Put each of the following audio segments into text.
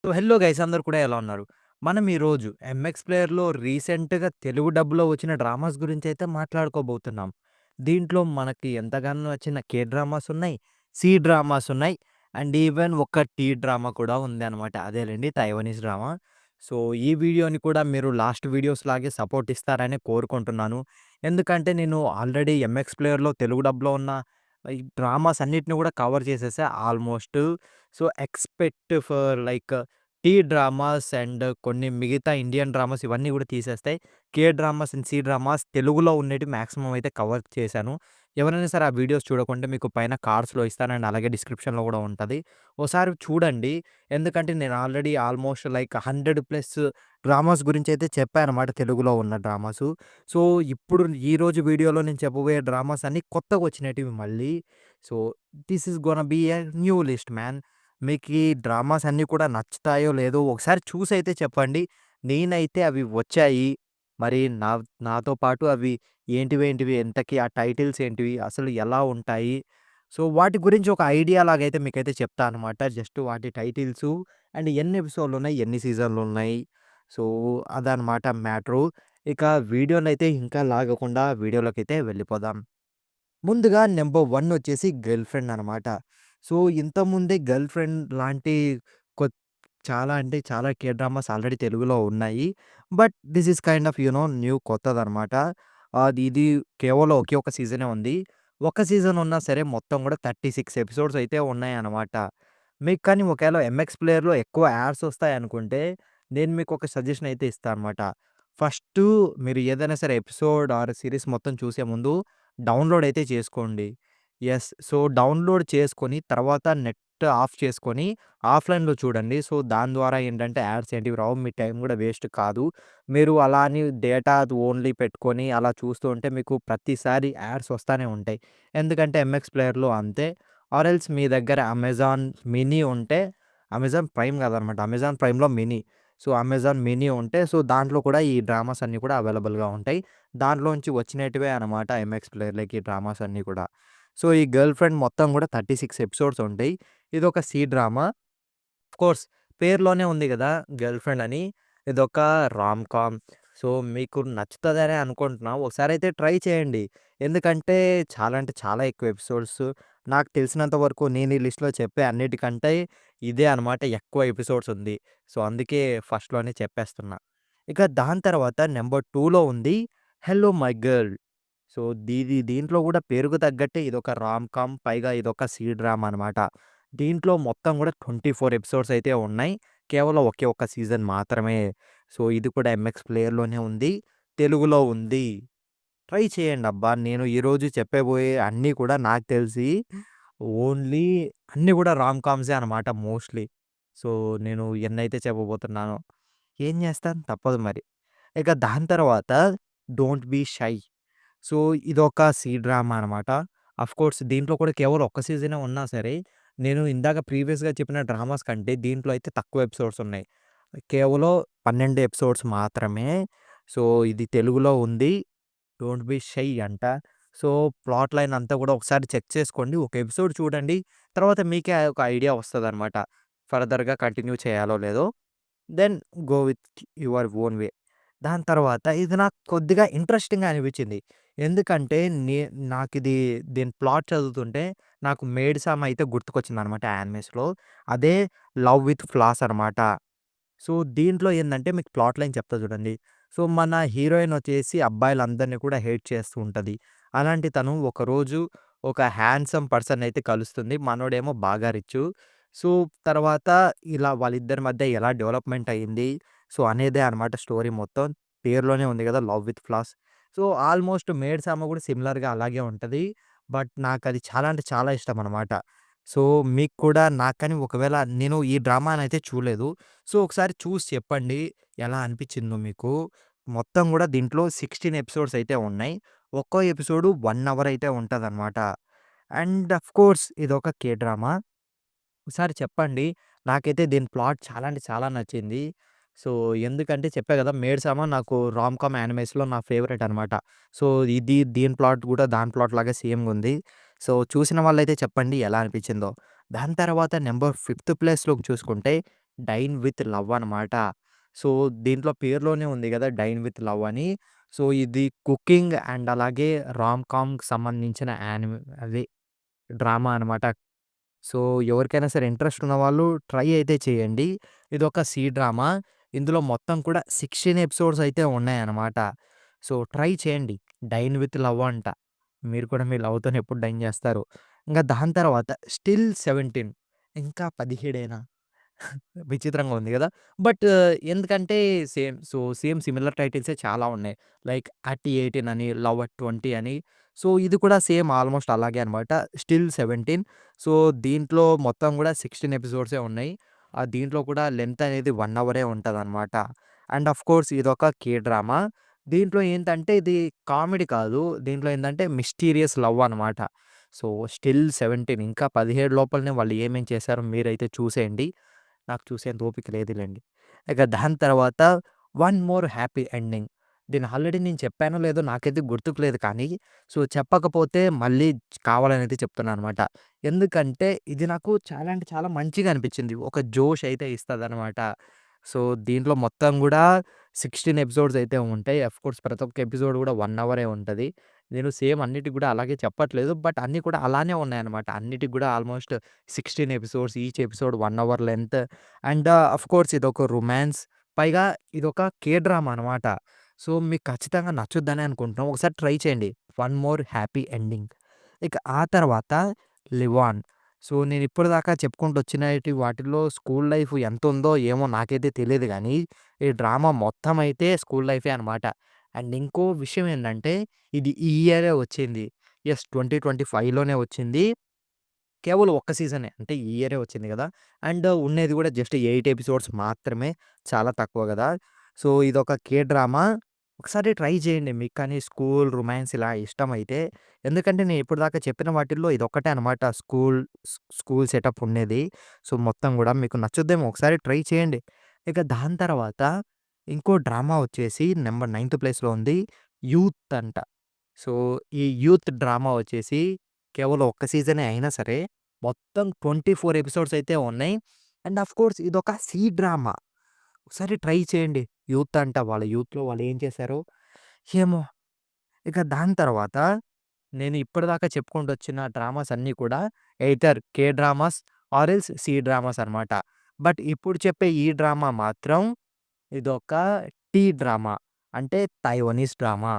So, hello guys అందరూ కూడా ఎలా ఉన్నారు? మనం ఈరోజు ఎంఎక్స్ ప్లేయర్‌లో రీసెంట్‌గా తెలుగు డబ్‌లో వచ్చిన డ్రామాస్ గురించైతే మాట్లాడుకోబోతున్నాం. దీంట్లో మనకి ఎంతగానో నచ్చిన కే డ్రామాస్ ఉన్నాయి, సి డ్రామాస్ ఉన్నాయి. అండ్ ఈవెన్ ఒక టీ డ్రామా కూడా ఉందనమాట. అదేలెండి తైవానీస్ డ్రామా. సో, ఈ వీడియోని కూడా మీరు లాస్ట్ వీడియోస్ లాగే సపోర్ట్ ఇస్తారని కోరుకుంటున్నాను. ఎందుకంటే నేను ఆల్రెడీ ఎంఎక్స్ ప్లేయర్‌లో తెలుగు డబ్‌లో ఉన్న ఈ డ్రామాస్ అన్నిటిని కూడా కవర్ చేసేసా almost. So, expect for like T dramas and కొన్ని మిగతా ఇండియన్ డ్రామాస్ ఇవన్నీ గూడా తీసేస్తే, K dramas and C dramas తెలుగులో ఉన్నటివి మాక్సిమం అయితే కవర్ చేశాను. ఎవరైనా సరే ఆ వీడియోస్ చూడకుంటే మీకు పైన కార్డ్స్‌లో ఇస్తాను అండ్ అలాగే డిస్క్రిప్షన్‌లో గూడా ఉంటది. ఓసారి చూడండి. ఎందుకంటే నేను already almost like 100 plus dramas గురించైతే చెప్పానన్నమాట తెలుగులో ఉన్న డ్రామాసు. సో, ఇప్పుడు ఈరోజు వీడియోలో నేను చెప్పబోయే డ్రామాస్ అన్నీ కొత్తగొచ్చినటివి మళ్ళీ. So, this is gonna B a new list man. మీకీ డ్రామాస్ అన్నీ కూడా నచ్చుతాయో లేదో ఒకసారి చూసైతే చెప్పండి. నేనైతే అవి వచ్చాయి. మరి నాతో పాటు అవి ఏంటివేంటివి, ఎంతకి ఆ టైటిల్స్ ఏంటివి, అసలు ఎలా ఉంటాయి? సో, వాటి గురించి ఒక ఐడియా లాగైతే మీకైతే చెప్తా అనమాట. జస్ట్ వాటి టైటిల్సు అండ్ ఎన్ని ఎపిసోడ్‌లున్నాయి, ఎన్ని సీజన్‌లున్నాయి. సో, అదనమాట మ్యాటరు. ఇక వీడియోనైతే ఇంకా లాగకుండా వీడియోలోకైతే వెళ్ళిపోదాం. ముందుగా నంబర్ 1 వచ్చేసి 'గర్ల్ ఫ్రెండ్' అనమాట. సో, ఇంతకుముందే 'గర్ల్ ఫ్రెండ్' లాంటి కొత్ చాలా అంటే చాలా కే డ్రామాస్ ఆల్రెడీ తెలుగులో ఉన్నాయి. But this is kind of new కొత్తదనమాట. ఇది కేవలం ఒకే ఒక సీజనే ఉంది. ఒక సీజన్ ఉన్నా సరే మొత్తం కూడా 36 ఎపిసోడ్స్ అయితే ఉన్నాయన్నమాట. మీకు కానీ ఒకవేళ ఎంఎక్స్ ప్లేయర్‌లో ఎక్కువ యాడ్స్ వస్తాయనుకుంటే, నేను మీకు ఒక సజెషన్ అయితే ఇస్తా అనమాట. ఫస్టు మీరు ఏదైనా సరే ఎపిసోడ్ ఆర్ సీరీస్ మొత్తం చూసే ముందు డౌన్‌లోడ్ అయితే చేసుకోండి. యెస్. సో, డౌన్‌లోడ్ చేసుకొని తర్వాత నెట్ ఆఫ్ చేసుకొని ఆఫ్‌లైన్‌లో చూడండి. సో, దాని ద్వారా ఏంటంటే యాడ్స్ ఏంటివి రావు. మీ టైం కూడా వేస్ట్ కాదు. మీరు అలా అని డేటా ఓన్లీ పెట్టుకొని అలా చూస్తూ ఉంటే మీకు ప్రతిసారి యాడ్స్ వస్తానే ఉంటాయి. ఎందుకంటే ఎంఎక్స్ ప్లేయర్‌లో అంతే. ఆర్ ఎల్స్ మీ దగ్గర అమెజాన్ మినీ ఉంటే అమెజాన్ ప్రైమ్ కాదనమాట. అమెజాన్ ప్రైమ్‌లో మినీ. సో, అమెజాన్ మినీ ఉంటే సో, దాంట్లో కూడా ఈ డ్రామాస్ అన్నీ కూడా అవైలబుల్‌గా ఉంటాయి. దాంట్లోంచి వచ్చినటివే అనమాట ఎంఎక్స్ ప్లేయర్‌లోకి డ్రామాస్ అన్నీ కూడా. సో, ఈ 'గర్ల్ ఫ్రెండ్' మొత్తం కూడా 36 ఎపిసోడ్స్ ఉంటాయి. ఇదొక సి డ్రామా. ఆఫ్‌కోర్స్ పేరులోనే ఉంది గదా! 'గర్ల్ ఫ్రెండ్' అని. ఇదొక రామ్ కామ్. సో, మీకు నచ్చుతదనే అనుకుంటున్నా. ఒకసారైతే ట్రై చేయండి. ఎందుకంటే చాలా అంటే చాలా ఎక్కువ ఎపిసోడ్స్. నాకు తెలిసినంత వరకు నేను ఈ లిస్ట్‌లో చెప్పే అన్నిటికంటే ఇదే అనమాట ఎక్కువ ఎపిసోడ్స్ ఉంది. సో, అందుకే ఫస్ట్‌లోనే చెప్పేస్తున్నా. ఇక దాని తర్వాత నంబర్ 2లో ఉంది 'హెల్లో మై గర్ల్.' సో, దీంట్లో గూడా పేరుకు తగ్గట్టే ఇదొక రామ్ కామ్. పైగా ఇదొక సీ డ్రామా అనమాట. దీంట్లో మొత్తం గూడా 24 ఎపిసోడ్స్ అయితే ఉన్నాయి. కేవలం ఒకే ఒక్క సీజన్ మాత్రమే. సో, ఇది కూడా ఎంఎక్స్ ప్లేయర్‌లోనే ఉంది. తెలుగులో ఉంది. ట్రై చేయండబ్బా! నేను ఈరోజు చెప్పబోయే అన్నీ కూడా నాకు తెలిసి ఓన్లీ అన్నీ గూడా రామ్ కామ్సే అనమాట మోస్ట్‌లీ. సో, నేను ఎన్నైతే చెప్పబోతున్నానో. ఏం జేస్తాను తప్పదు మరి. ఇక దాని తర్వాత 'డోంట్ బీ షై.' సో, ఇదొక సీ డ్రామా అనమాట. ఆఫ్‌కోర్స్ దీంట్లో కూడా కేవలం ఒక్క సీజనే ఉన్నా సరే, నేను ఇందాక ప్రీవియస్‌గా చెప్పిన డ్రామాస్ కంటే దీంట్లో అయితే తక్కువ ఎపిసోడ్స్ ఉన్నాయి. కేవలం 12 ఎపిసోడ్స్ మాత్రమే. సో, ఇది తెలుగులో ఉంది. 'డోంట్ బీ షై' అంట. సో, ప్లాట్ లైన్ అంతా కూడా ఒకసారి చెక్ చేసుకోండి. ఒక ఎపిసోడ్ చూడండి. తర్వాత మీకే ఒక ఐడియా వస్తదనమాట. ఫర్దర్‌గా కంటిన్యూ చేయాలో లేదో. Then go with your own way. దాని తర్వాత ఇది నాకు కొద్దిగా ఇంట్రెస్టింగ్‌గా అనిపించింది. ఎందుకంటే నాకిది దీని ప్లాట్ చదువుతుంటే నాకు 'మేడ్ సమ్' అయితే గుర్తుకొచ్చిందనమాట యానిమేస్‌లో. అదే 'లవ్ విత్ ఫ్లాస్' అనమాట. సో, దీంట్లో ఏందంటే మీకు ప్లాట్ లైన్ చెప్తా చూడండి. సో, మన హీరోయిన్ వచ్చేసి అబ్బాయిలందరిని కూడా హేట్ చేస్తూ ఉంటది. అలాంటి తను ఒకరోజు ఒక హ్యాండ్సమ్ పర్సన్ అయితే కలుస్తుంది. మనోడేమో బాగా రిచ్చు. సో, తర్వాత ఇలా వాళ్ళిద్దరి మధ్య ఎలా డెవలప్‌మెంట్ అయింది. సో, అనేదే అనమాట స్టోరీ మొత్తం. పేరులోనే ఉంది కదా! 'Love with floss.' So, almost 'made సమ' కూడా సిమిలర్‌గా అలాగే ఉంటది. బట్ నాకది చాలా అంటే చాలా ఇష్టమనమాట. సో, మీకు కూడా నాకు కానీ ఒకవేళ నేను ఈ డ్రామానైతే చూడలేదు. సో, ఒకసారి చూసి చెప్పండి. ఎలా అనిపించిందో మీకు? మొత్తం గూడా దీంట్లో 16 ఎపిసోడ్స్ అయితే ఉన్నాయి. ఒక్కో ఎపిసోడు 1 అవర్ అయితే ఉంటదనమాట. అండ్ ఆఫ్‌కోర్స్ ఇదొక కే డ్రామా. ఒకసారి చెప్పండి. నాకైతే దీని ప్లాట్ చాలా అంటే చాలా నచ్చింది. సో, ఎందుకంటే చెప్పా గదా! 'మేడ్ సమ' నాకు రామ్ కామ్ యానిమేస్‌లో నా ఫేవరెట్ అనమాట. సో, దీని ప్లాట్ గూడా దాని ప్లాట్ లాగా సేమ్‌గుంది. సో, చూసిన వాళ్ళైతే చెప్పండి ఎలా అనిపించిందో? దాని తర్వాత నంబర్ ఫిఫ్త్ ప్లేస్‌లోకి చూసుకుంటే 'డైన్ విత్ లవ్' అనమాట. సో, దీంట్లో పేరులోనే ఉంది గదా! 'డైన్ విత్ లవ్' అని. సో, ఇది కుకింగ్ అండ్ అలాగే రామ్ కామ్‌కి సంబంధించిన అది డ్రామా అనమాట. సో, ఎవరికైనా సరే ఇంట్రెస్ట్ ఉన్నవాళ్ళు ట్రై అయితే చేయండి. ఇదొక డ్రామా. ఇందులో మొత్తం కూడా 16 ఎపిసోడ్స్ అయితే ఉన్నాయన్నమాట. సో, ట్రై చేయండి. 'డైన్ విత్ లవ్' అంట. మీరు కూడా మీ లవ్‌తోని ఎప్పుడు డైన్ జేస్తారు. ఇంక దాని తర్వాత 'స్టిల్ 17' ఇంకా 17 విచిత్రంగా ఉంది గదా! బట్ ఎందుకంటే సేమ్ సిమిలర్ టైటిల్సే చాలా ఉన్నాయి. లైక్ 'అట్ 18' అని, 'లవ్ అట్ 20' అని. సో, ఇది కూడా సేమ్ ఆల్‌మోస్ట్ అలాగే అనమాట. 'స్టిల్ 17' సో, దీంట్లో మొత్తం గూడా 16 ఎపిసోడ్సే ఉన్నాయి. దీంట్లో కూడా లెంత్ అనేది 1 అవరే ఉంటదనమాట. అండ్ ఆఫ్‌కోర్స్ ఇదొక డ్రామా. దీంట్లో ఏంటంటే ఇది కామెడీ కాదు. దీంట్లో ఏందంటే మిస్టీరియస్ లవ్ అనమాట. సో, 'స్టిల్ 17' ఇంకా 17 లోపలనే వాళ్ళు ఏమేం చేశారో మీరైతే చూసేయండి. నాకు చూసేంత ఓపిక లేదులెండి. ఇక దాని తర్వాత 'వన్ మోర్ హ్యాపీ ఎండింగ్.' దీన్ని ఆల్రెడీ నేను చెప్పానో లేదో నాకైతే గుర్తుకు లేదు కానీ, సో, చెప్పకపోతే మళ్ళీ కావాలనైతే చెప్తున్నాననమాట. ఎందుకంటే ఇది నాకు చాలా అంటే చాలా మంచిగా అనిపించింది. ఒక జోష్ అయితే ఇస్తదనమాట. సో, దీంట్లో మొత్తం గూడా 16 ఎపిసోడ్స్ అయితే ఉంటాయి. ఆఫ్‌కోర్స్ ప్రతి ఒక్క ఎపిసోడ్ గూడా 1 అవరే ఉంటది. నేను సేమ్ అన్నిటికి గూడా అలాగే చెప్పట్లేదు. బట్ అన్నీ కూడా అలానే ఉన్నాయన్నమాట. అన్నిటికి గూడా almost 16 episodes. Each episode 1 hour length. And of course ఇదొక రొమాన్స్. పైగా ఇదొక డ్రామా అనమాట. సో, మీకు ఖచ్చితంగా నచ్చుద్దనే అనుకుంటున్నాం. ఒకసారి ట్రై చేయండి. 'One more happy ending.' ఇక ఆ తర్వాత 'లివ్ ఆన్.' సో, నేను ఇప్పటిదాకా చెప్పుకుంటూ వచ్చినటి వాటిల్లో స్కూల్ లైఫ్ ఎంతుందో ఏమో నాకైతే తెలీదు గానీ, ఈ డ్రామా మొత్తం అయితే స్కూల్ లైఫే అనమాట. అండ్ ఇంకో విషయం ఏంటంటే, ఇది ఈ ఇయరే వచ్చింది. యెస్ 2025లోనే వచ్చింది. కేవలం ఒక్క సీజనే. అంటే ఈ ఇయరే వచ్చింది గదా! అండ్ ఉండేది గూడా జస్ట్ 8 ఎపిసోడ్స్ మాత్రమే. చాలా తక్కువ గదా! సో, ఇదొక డ్రామా. ఒకసారి ట్రై చేయండి. మీకు కానీ స్కూల్, రొమాన్స్ ఇలా ఇష్టమైతే. ఎందుకంటే నేను ఇప్పటిదాకా చెప్పిన వాటిల్లో ఇదొక్కటే అనమాట స్కూల్ సెటప్ ఉండేది. సో, మొత్తం గూడా మీకు నచ్చుద్దేమో ఒకసారి ట్రై చేయండి. ఇక దాని తర్వాత ఇంకో డ్రామా వచ్చేసి నంబర్ 9థ్ ప్లేస్‌లో ఉంది. 'యూత్' అంట. సో, ఈ యూత్ డ్రామా వచ్చేసి కేవలం ఒక్క సీజనే అయినా సరే, మొత్తం 24 ఎపిసోడ్స్ అయితే ఉన్నాయి. అండ్ ఆఫ్‌కోర్స్ ఇదొక డ్రామా. ఒకసారి ట్రై చేయండి. యూత్ అంట వాళ్ళ యూత్‌లో వాళ్ళు ఏం చేశారో ఏమో! ఇక దాని తర్వాత నేను ఇప్పటిదాకా చెప్పుకుంటూ వచ్చిన డ్రామాస్ అన్నీ కూడా either dramas or else dramas అనమాట. బట్ ఇప్పుడు చెప్పే ఈ డ్రామా మాత్రం ఇదొక డ్రామా. అంటే తైవానీస్ డ్రామా.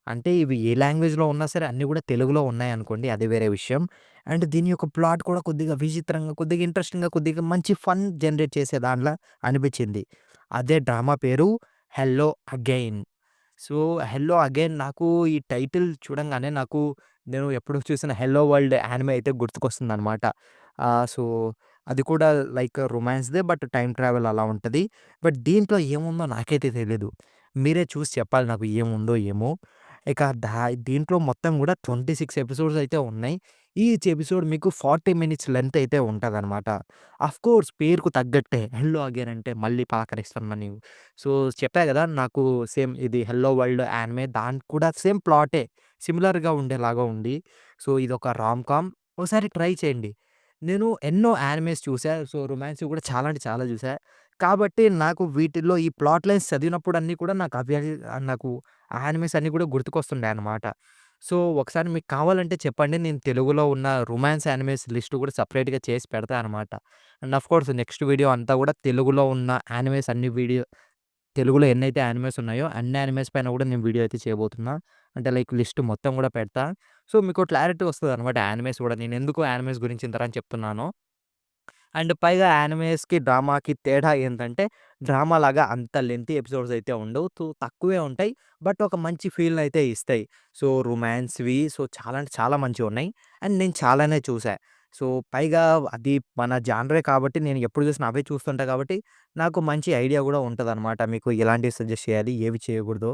అంటే ఇవి ఏ లాంగ్వేజ్‌లో ఉన్నా సరే అన్నీ గూడా తెలుగులో ఉన్నాయనుకోండి అది వేరే విషయం. అండ్ దీని యొక్క ప్లాట్ కూడా కొద్దిగా విచిత్రంగా, కొద్దిగా ఇంట్రెస్టింగ్‌గా, కొద్దిగా మంచి ఫన్ జనరేట్ చేసే దానిలా అనిపించింది. అదే డ్రామా పేరు 'hello again.' So, 'hello again' నాకు ఈ టైటిల్ చూడంగానే నేను ఎప్పుడో చూసిన 'హెల్లో వరల్డ్' యానిమే అయితే గుర్తుకొస్తుందనమాట. సో, అది కూడా లైక్ రొమాన్స్‌దే బట్ టైమ్ ట్రావెల్ అలా ఉంటది. బట్ దీంట్లో ఏముందో నాకైతే తెలీదు. మీరే చూసి చెప్పాలి నాకు ఏముందో ఏమో! ఇక దీంట్లో మొత్తం గూడా 26 ఎపిసోడ్స్ అయితే ఉన్నాయి. ఈచ్ ఎపిసోడ్ మీకు 40 మినిట్స్ లెంత్ అయితే ఉంటదనమాట. ఆఫ్‌కోర్స్ పేరుకు తగ్గట్టే 'హెల్లో అగైన్' అంటే మళ్ళీ పలకరిస్తున్నా సో, చెప్పా గదా! నాకు సేమ్ ఇది 'హెల్లో వరల్డ్' యానిమే దానికి కూడా సేమ్ ప్లాటే. సిమిలర్‌గా ఉండేలాగా ఉంది. సో, ఇదొక రామ్ కామ్. ఓసారి ట్రై చేయండి. నేను ఎన్నో యానిమేస్ చూసా. సో, రొమాన్స్‌వి కూడా చాలా అంటే చాలా చూసా. కాబట్టి నాకు వీటిల్లో ఈ ప్లాట్ లైన్స్ చదివినప్పుడు అన్నీ కూడా నాకు ఆ యానిమేస్ అన్నీ కూడా గుర్తుకొస్తుండే అన్నమాట. సో, ఒకసారి మీకు కావాలంటే చెప్పండి. నేను తెలుగులో ఉన్న రొమాన్స్ యానిమేస్ లిస్ట్ కూడా సెపరేట్‌గా చేసి పెడతా అనమాట. అండ్ ఆఫ్‌కోర్స్ నెక్స్ట్ వీడియో అంతా కూడా తెలుగులో ఉన్న యానిమేస్ అన్ని తెలుగులో ఎన్నైతే యానిమేస్ ఉన్నాయో అన్ని యానిమేస్ పైన కూడా నేను వీడియో అయితే చేయబోతున్నా. అంటే లైక్ లిస్ట్ మొత్తం కూడా పెడతా. సో, మీకు క్లారిటీ వస్తదనమాట యానిమేస్ కూడా. నేనెందుకు యానిమేస్ గురించి ఇంతని చెప్తున్నానో. అండ్ పైగా యానిమేస్‌కి, డ్రామాకి తేడా ఏంటంటే, డ్రామాలాగా అంత లెంతీ ఎపిసోడ్స్ అయితే ఉండవు. తక్కువే ఉంటాయి. బట్ ఒక మంచి ఫీల్‌నయితే ఇస్తాయి. సో, రొమాన్స్‌వి చాలా అంటే చాలా మంచివున్నాయి. అండ్ నేను చాలానే చూసా. సో, పైగా అది మన జానరే కాబట్టి నేను ఎప్పుడు చూసినా అవే చూస్తుంటా కాబట్టి, నాకు మంచి ఐడియా గూడా ఉంటదనమాట. మీకు ఎలాంటివి సజెస్ట్ చేయాలి, ఏవి చేయకూడదో.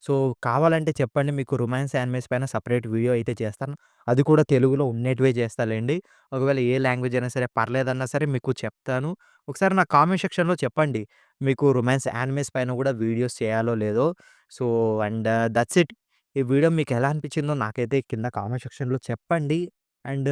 సో, కావాలంటే చెప్పండి. మీకు రొమాన్స్ యానిమేస్ పైన సెపరేట్ వీడియో అయితే చేస్తాను. అది కూడా తెలుగులో ఉన్నటివే చేస్తాలెండి. ఒకవేళ ఏ లాంగ్వేజ్ అయినా సరే పర్లేదన్నా సరే మీకు చెప్తాను. ఒకసారి నా కామెంట్ సెక్షన్‌లో చెప్పండి. మీకు రొమాన్స్ యానిమేస్ పైన గూడా వీడియోస్ చేయాలో లేదో. So, and that's it. ఈ వీడియో మీకెలా అనిపించిందో నాకైతే కింద కామెంట్ సెక్షన్‌లో చెప్పండి. అండ్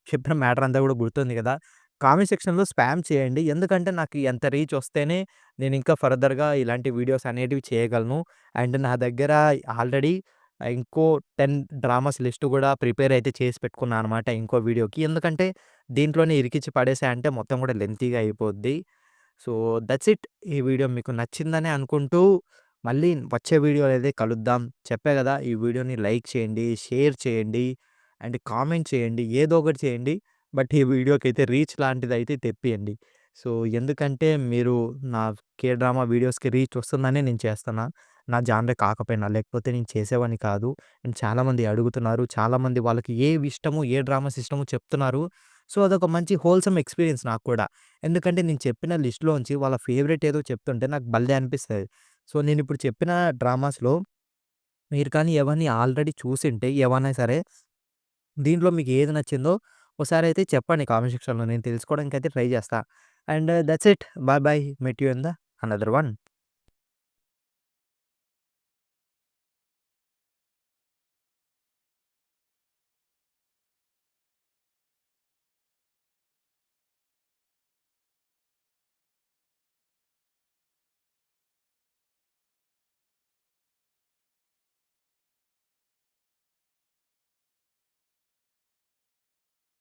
చెప్పిన మ్యాటర్ అంతా గూడా గుర్తుంది గదా! కామెంట్ సెక్షన్‌లో స్పామ్ చేయండి. ఎందుకంటే నాకు ఎంత రీచ్ వస్తేనే నేనింకా ఫర్దర్‌గా ఇలాంటి వీడియోస్ అనేటివి చేయగలను. అండ్ నా దగ్గర ఆల్రెడీ ఇంకో 10 డ్రామాస్ లిస్ట్ గూడా ప్రిపేర్ అయితే చేసి పెట్టుకున్నా అనమాట ఇంకో వీడియోకి. ఎందుకంటే దీంట్లోనే ఇరికిచ్చి పడేసా అంటే మొత్తం గూడా లెంతీగా అయిపోద్ది. So, that's it. ఈ వీడియో మీకు నచ్చిందనే అనుకుంటూ, మళ్ళీ వచ్చే వీడియోలో అయితే కలుద్దాం. చెప్పా గదా! ఈ వీడియోని లైక్ చేయండి, షేర్ చేయండి, అండ్ కామెంట్ చేయండి. ఏదో ఒకటి చేయండి. బట్ ఈ వీడియోకైతే రీచ్ లాంటిదైతే తెప్పియండి. సో, ఎందుకంటే మీరు నా కే డ్రామా వీడియోస్‌కి రీచ్ వస్తుందనే నేను చేస్తున్నా. నా జానరే కాకపోయినా, లేకపోతే నేను చేసేవాడిని కాదు. అండ్ చాలామంది అడుగుతున్నారు. చాలామంది వాళ్ళకి ఏవి ఇష్టమో, ఏ డ్రామాస్ ఇష్టమో చెప్తున్నారు. సో, అదొక మంచి హోల్‌సమ్ ఎక్స్‌పీరియన్స్ నాకు కూడా. ఎందుకంటే నేను చెప్పిన లిస్ట్‌లోంచి వాళ్ళ ఫేవరెట్ ఏదో చెప్తుంటే నాకు భలే అనిపిస్తది. సో, నేనిప్పుడు చెప్పిన డ్రామాస్‌లో మీరు కానీ ఎవరిని ఆల్రెడీ చూసుంటే ఏవన్నా సరే, దీంట్లో మీకు ఏది నచ్చిందో ఒకసారయితే చెప్పండి కామెంట్ సెక్షన్‌లో. నేను తెలుసుకోవడానికైతే ట్రై చేస్తా. And that's it. Bye bye. Meet you in the another one.